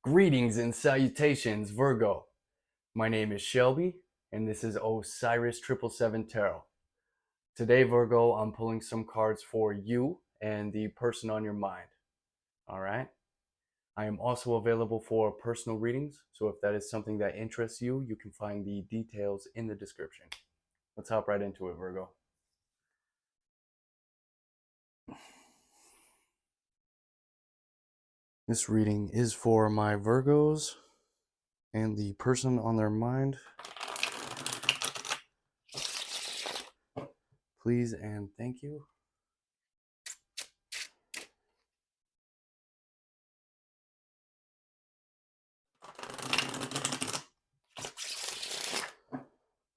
Greetings and salutations, Virgo. My name is Shelby, and this is Osiris 777 Tarot. Today, Virgo, I'm pulling some cards for you and the person on your mind. All right? I am also available for personal readings, so if that is something that interests you, you can find the details in the description. Let's hop right into it, Virgo. This reading is for my Virgos and the person on their mind. Please and thank you.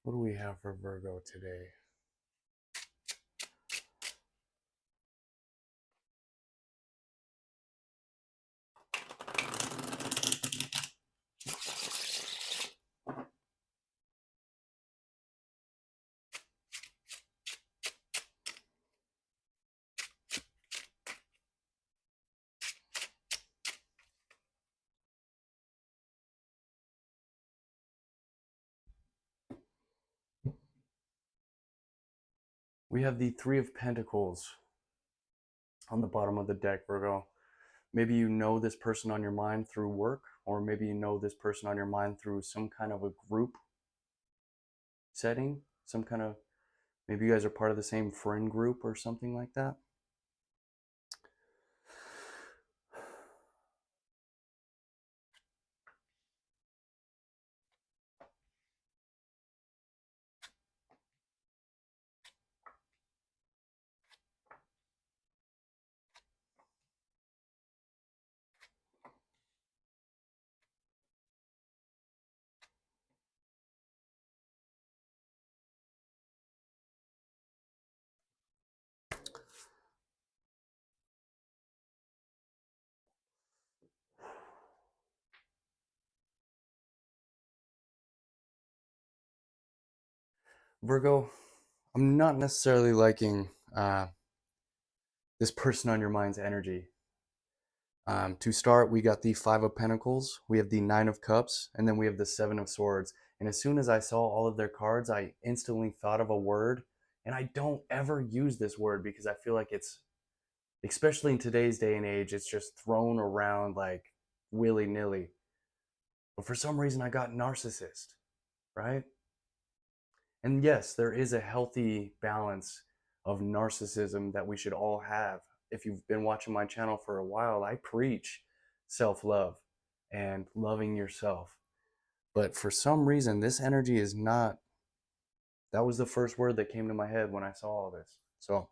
What do we have for Virgo today? We have the Three of Pentacles on the bottom of the deck, Virgo. Maybe you know this person on your mind through work, or maybe you know this person on your mind through some kind of a group setting, maybe you guys are part of the same friend group or something like that. Virgo, I'm not necessarily liking this person on your mind's energy. To start, we got the Five of Pentacles, we have the Nine of Cups, and then we have the Seven of Swords. And as soon as I saw all of their cards, I instantly thought of a word. And I don't ever use this word because I feel like it's, especially in today's day and age, it's just thrown around like willy-nilly. But for some reason, I got narcissist, right? And yes, there is a healthy balance of narcissism that we should all have. If you've been watching my channel for a while, I preach self-love and loving yourself. But for some reason, this energy is not, that was the first word that came to my head when I saw all this. So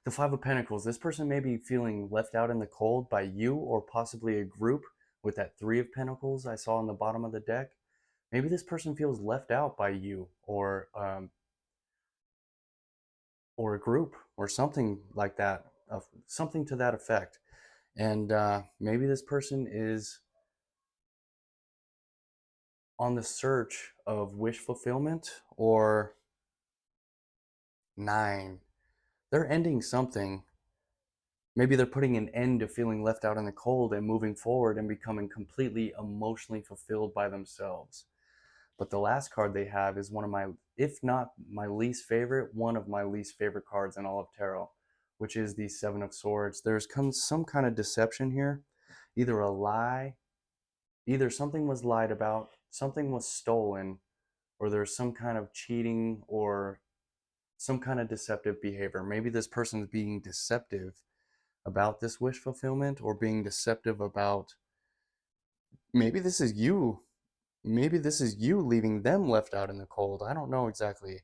the Five of Pentacles, this person may be feeling left out in the cold by you or possibly a group with that Three of Pentacles I saw on the bottom of the deck. Maybe this person feels left out by you or a group or something like that, something to that effect. And maybe this person is on the search of wish fulfillment or nine. They're ending something. Maybe they're putting an end to feeling left out in the cold and moving forward and becoming completely emotionally fulfilled by themselves. But the last card they have is one of my, if not my least favorite, one of my least favorite cards in all of tarot, which is the Seven of Swords. There's some kind of deception here, either a lie, either something was lied about, something was stolen, or there's some kind of cheating or some kind of deceptive behavior. Maybe this person is being deceptive about this wish fulfillment or being deceptive about, maybe this is you. Maybe this is you leaving them left out in the cold. I don't know exactly.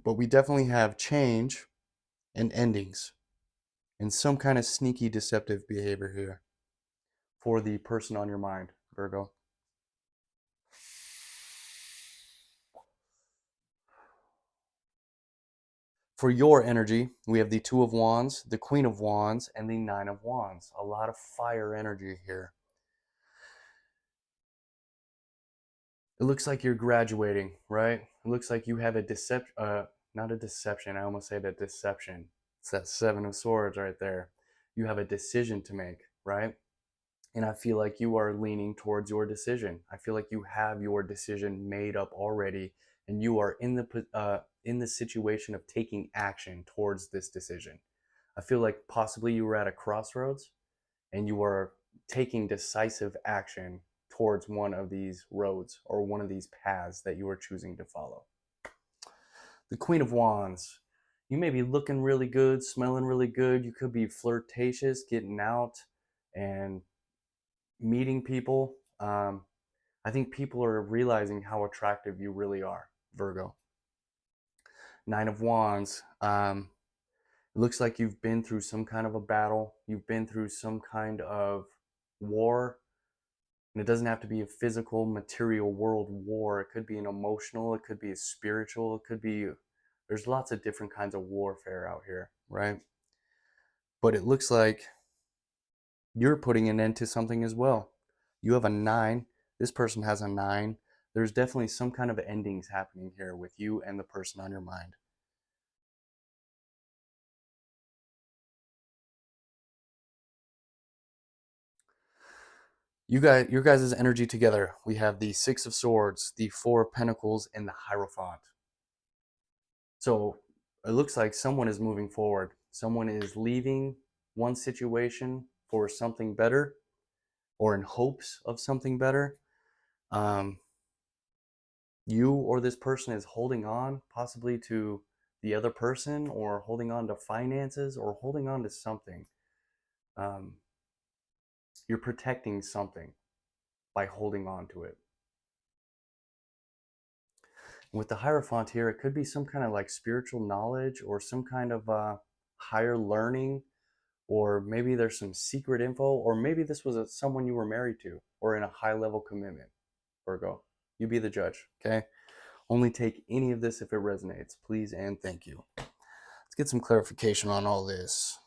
But we definitely have change and endings and some kind of sneaky deceptive behavior here for the person on your mind, Virgo. For your energy, we have the Two of Wands, the Queen of Wands, and the Nine of Wands. A lot of fire energy here. It looks like you're graduating, right? It looks like you have a not a deception, I almost said a deception. It's that Seven of Swords right there. You have a decision to make, right? And I feel like you are leaning towards your decision. I feel like you have your decision made up already, and you are in the situation of taking action towards this decision. I feel like possibly you were at a crossroads, and you are taking decisive action towards one of these roads or one of these paths that you are choosing to follow. The Queen of Wands. You may be looking really good, smelling really good. You could be flirtatious, getting out and meeting people. I think people are realizing how attractive you really are, Virgo. Nine of Wands. It looks like you've been through some kind of a battle. You've been through some kind of war. And it doesn't have to be a physical, material world war. It could be an emotional, it could be a spiritual, it could be, there's lots of different kinds of warfare out here, right? But it looks like you're putting an end to something as well. You have a 9. This person has a 9. There's definitely some kind of endings happening here with you and the person on your mind. Your guys' energy together. We have the 6 of Swords, the 4 of Pentacles, and the Hierophant. So it looks like someone is moving forward. Someone is leaving one situation for something better or in hopes of something better. Um, you or this person is holding on possibly to the other person or holding on to finances or holding on to something. Um, you're protecting something by holding on to it. With the Hierophant here, it could be some kind of like spiritual knowledge or some kind of higher learning, or maybe there's some secret info, or maybe this was someone you were married to or in a high level commitment. Virgo, you be the judge, okay? Only take any of this if it resonates, please and thank you. Let's get some clarification on all this.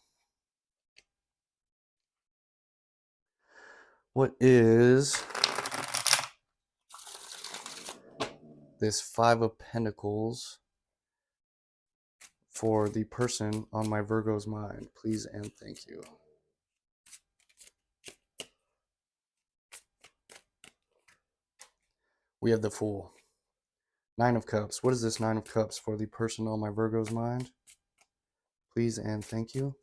What is this 5 of Pentacles for the person on my Virgo's mind? Please and thank you. We have the Fool. 9 of Cups. What is this 9 of Cups for the person on my Virgo's mind? Please and thank you.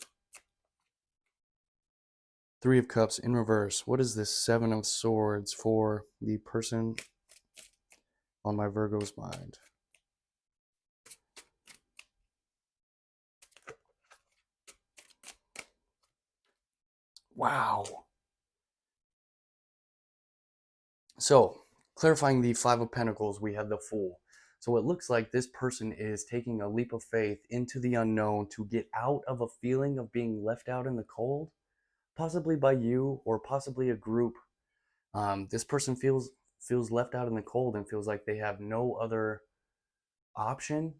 3 of Cups in reverse. What is this 7 of Swords for the person on my Virgo's mind? Wow. So, clarifying the 5 of Pentacles, we have the Fool. So it looks like this person is taking a leap of faith into the unknown to get out of a feeling of being left out in the cold, possibly by you or possibly a group. This person feels left out in the cold and feels like they have no other option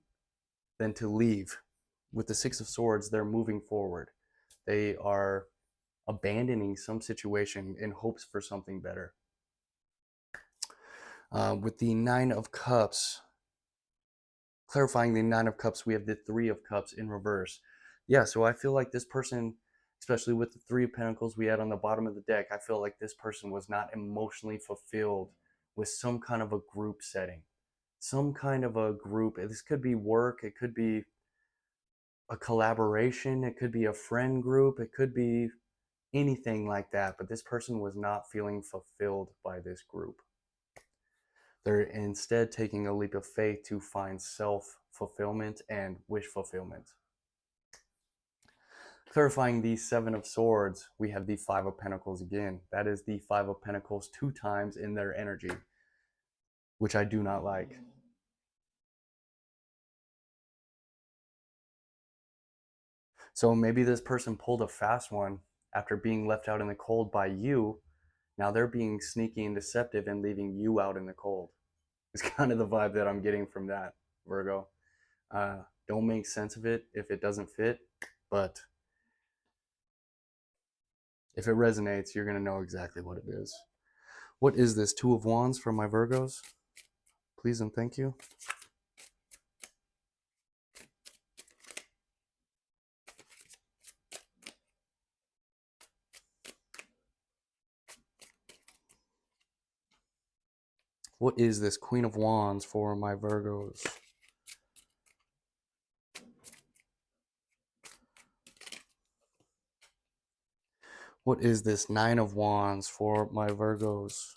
than to leave. With the 6 of Swords, they're moving forward. They are abandoning some situation in hopes for something better. With the 9 of Cups, clarifying the 9 of Cups, we have the 3 of Cups in reverse. Yeah, so I feel like this person, especially with the 3 of Pentacles we had on the bottom of the deck, I feel like this person was not emotionally fulfilled with some kind of a group setting. Some kind of a group. This could be work, it could be a collaboration, it could be a friend group, it could be anything like that, but this person was not feeling fulfilled by this group. They're instead taking a leap of faith to find self-fulfillment and wish fulfillment. Clarifying the 7 of Swords, we have the 5 of Pentacles again. That is the 5 of Pentacles 2 times in their energy, which I do not like. So maybe this person pulled a fast one after being left out in the cold by you. Now they're being sneaky and deceptive and leaving you out in the cold. It's kind of the vibe that I'm getting from that, Virgo. Don't make sense of it if it doesn't fit, but if it resonates, you're going to know exactly what it is. What is this 2 of Wands for my Virgos? Please and thank you. What is this Queen of Wands for my Virgos? What is this Nine of Wands for my Virgos?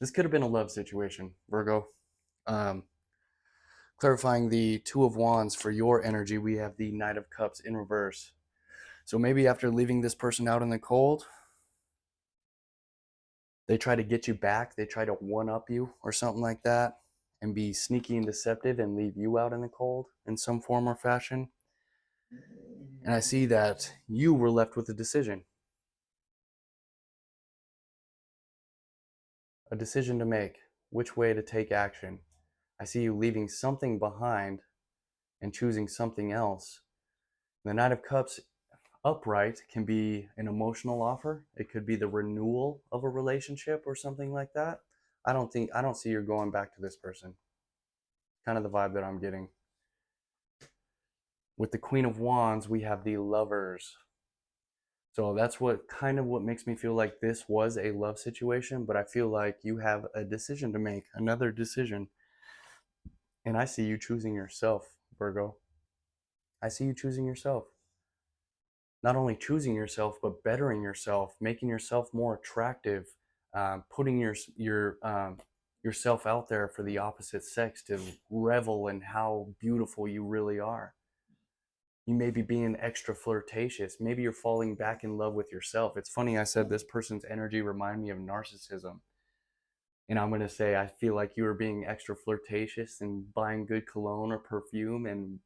This could have been a love situation, Virgo. Um, Clarifying the Two of Wands for your energy, we have the Knight of Cups in reverse. So maybe after leaving this person out in the cold, they try to get you back, they try to one up you or something like that, and be sneaky and deceptive and leave you out in the cold in some form or fashion. And I see that you were left with a decision to make, which way to take action. I see you leaving something behind and choosing something else. The Knight of Cups upright can be an emotional offer. It could be the renewal of a relationship or something like that. I don't see you going back to this person. Kind of the vibe that I'm getting. With the Queen of Wands, we have the Lovers. So that's what makes me feel like this was a love situation, but I feel like you have a decision to make, another decision. And I see you choosing yourself, Virgo. I see you choosing yourself. Not only choosing yourself, but bettering yourself, making yourself more attractive, putting yourself out there for the opposite sex to revel in how beautiful you really are. You may be being extra flirtatious. Maybe you're falling back in love with yourself. It's funny, I said this person's energy remind me of narcissism. And I'm going to say, I feel like you were being extra flirtatious and buying good cologne or perfume and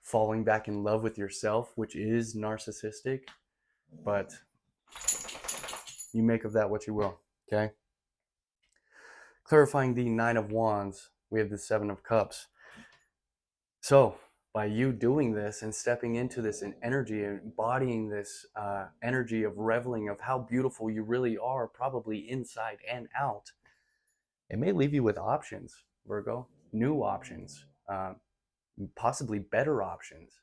falling back in love with yourself, which is narcissistic. But you make of that what you will, okay? Clarifying the Nine of Wands, we have the Seven of Cups. So, by you doing this and stepping into this energy and embodying this energy of reveling of how beautiful you really are, probably inside and out, it may leave you with options, Virgo, new options, possibly better options.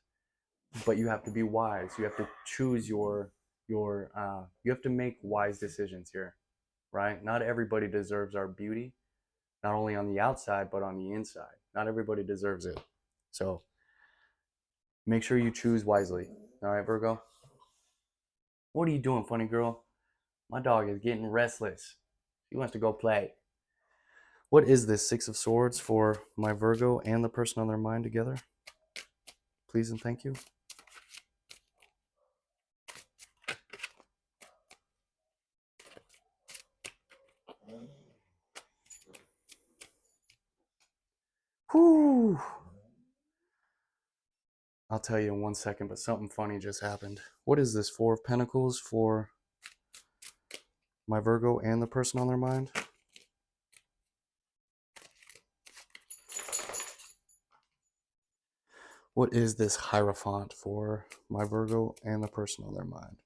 But you have to be wise. You have to choose you have to make wise decisions here, right? Not everybody deserves our beauty, not only on the outside, but on the inside. Not everybody deserves it. So make sure you choose wisely. All right, Virgo? What are you doing, funny girl? My dog is getting restless. He wants to go play. What is this Six of Swords for my Virgo and the person on their mind together? Please and thank you. Whew. I'll tell you in 1 second, but something funny just happened. What is this Four of Pentacles for my Virgo and the person on their mind? What is this Hierophant for my Virgo and the person on their mind?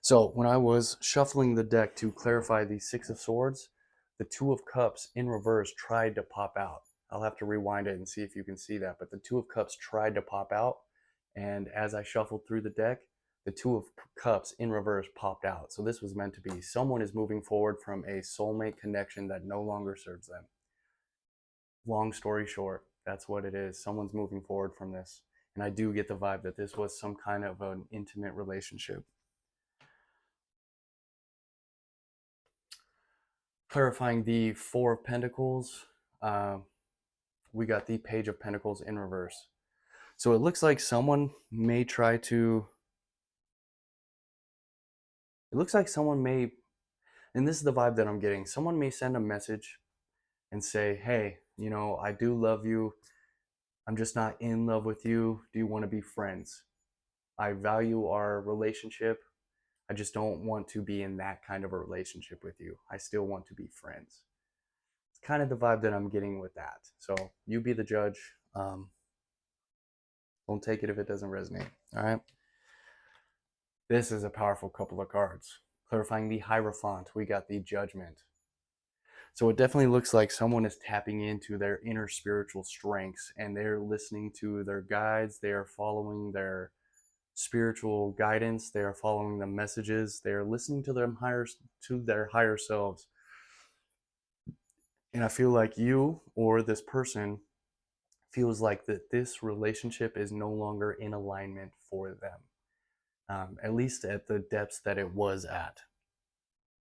So when I was shuffling the deck to clarify the Six of Swords, the Two of Cups in reverse tried to pop out. I'll have to rewind it and see if you can see that. But the Two of Cups tried to pop out. And as I shuffled through the deck, the Two of Cups in reverse popped out. So this was meant to be someone is moving forward from a soulmate connection that no longer serves them. Long story short, that's what it is. Someone's moving forward from this. And I do get the vibe that this was some kind of an intimate relationship. Clarifying the Four of Pentacles, we got the Page of Pentacles in reverse. So it looks like someone may try to, it looks like someone may, and this is the vibe that I'm getting, someone may send a message and say, hey, you know, I do love you. I'm just not in love with you. Do you want to be friends? I value our relationship. I just don't want to be in that kind of a relationship with you. I still want to be friends. It's kind of the vibe that I'm getting with that. So you be the judge. Don't take it if it doesn't resonate. All right. This is a powerful couple of cards. Clarifying the Hierophant, we got the Judgment. So it definitely looks like someone is tapping into their inner spiritual strengths and they're listening to their guides. They are following their spiritual guidance. They are following the messages. They are listening to their higher selves. And I feel like you or this person feels like that this relationship is no longer in alignment for them, at least at the depths that it was at.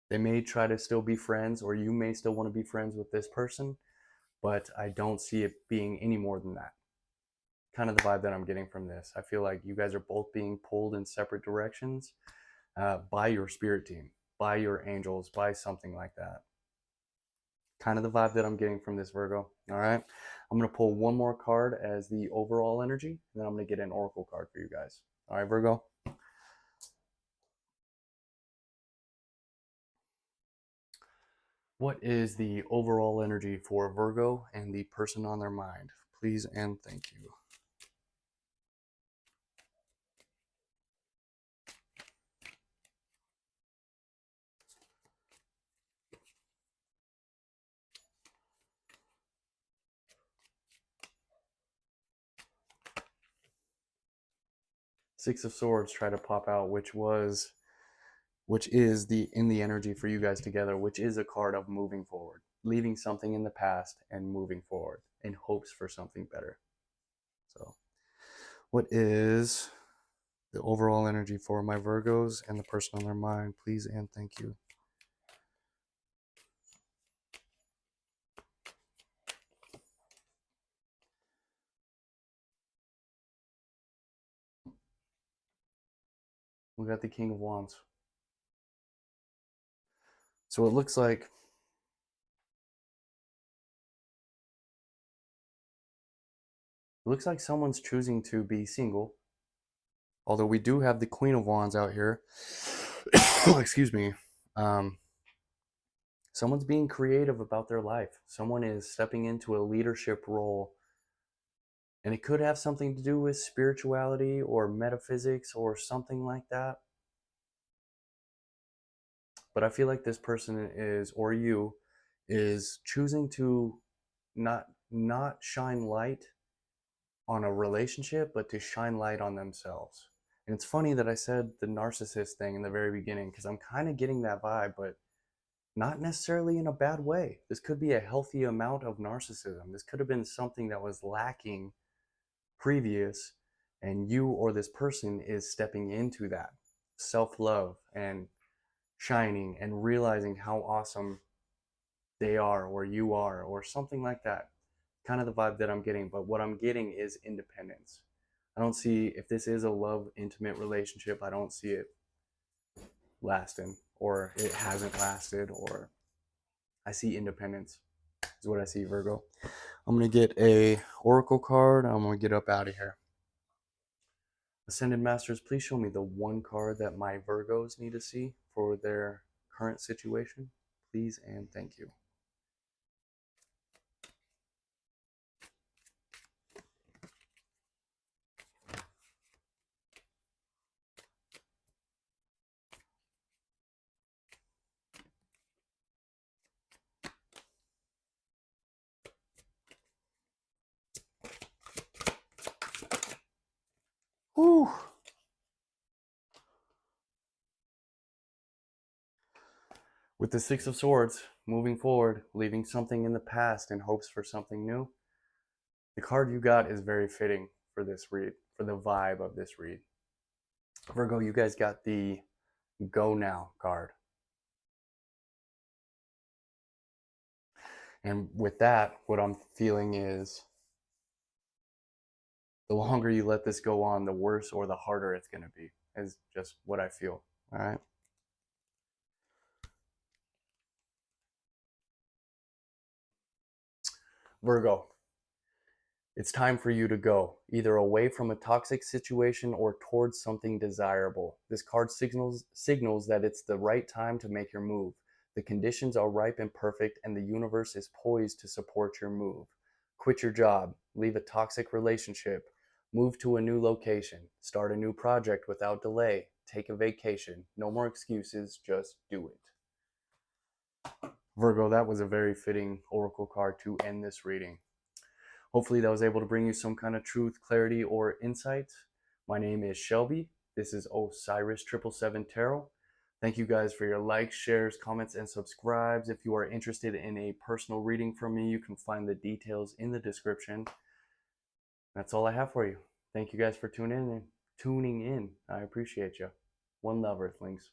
They may try to still be friends, or you may still want to be friends with this person, but I don't see it being any more than that. Kind of the vibe that I'm getting from this. I feel like you guys are both being pulled in separate directions by your spirit team, by your angels, by something like that. Kind of the vibe that I'm getting from this, Virgo. All right. I'm going to pull one more card as the overall energy, and then I'm going to get an oracle card for you guys. All right, Virgo. What is the overall energy for Virgo and the person on their mind? Please and thank you. Six of Swords try to pop out, which is the in the energy for you guys together, which is a card of moving forward, leaving something in the past and moving forward in hopes for something better. So, what is the overall energy for my Virgos and the person on their mind? Please and thank you. We got the King of Wands. So it looks like someone's choosing to be single. Although we do have the Queen of Wands out here. Excuse me. Someone's being creative about their life. Someone is stepping into a leadership role. And it could have something to do with spirituality or metaphysics or something like that. But I feel like this person is, or you, is choosing to not shine light on a relationship, but to shine light on themselves. And it's funny that I said the narcissist thing in the very beginning, because I'm kind of getting that vibe, but not necessarily in a bad way. This could be a healthy amount of narcissism. This could have been something that was lacking previous, and you or this person is stepping into that self-love and shining and realizing how awesome they are or you are or something like that. Kind of the vibe that I'm getting, but what I'm getting is independence. I don't see, if this is a love intimate relationship, I don't see it lasting, or it hasn't lasted, or I see independence is what I see, Virgo. I'm going to get a oracle card. I'm going to get up out of here. Ascended Masters, please show me the one card that my Virgos need to see for their current situation. Please and thank you. Whew. With the Six of Swords, moving forward, leaving something in the past in hopes for something new, the card you got is very fitting for this read, for the vibe of this read. Virgo, you guys got the Go Now card. And with that, what I'm feeling is the longer you let this go on, the worse or the harder it's going to be, is just what I feel. All right. Virgo, it's time for you to go, either away from a toxic situation or towards something desirable. This card signals that it's the right time to make your move. The conditions are ripe and perfect, and the universe is poised to support your move. Quit your job, leave a toxic relationship, move to a new location, start a new project without delay, take a vacation. No more excuses, just do it. Virgo, that was a very fitting oracle card to end this reading. Hopefully that was able to bring you some kind of truth, clarity, or insight. My name is Shelby. This is Osiris 777 Tarot. Thank you guys for your likes, shares, comments, and subscribes. If you are interested in a personal reading from me, you can find the details in the description. That's all I have for you. Thank you guys for tuning in. I appreciate you. One love, Earthlings.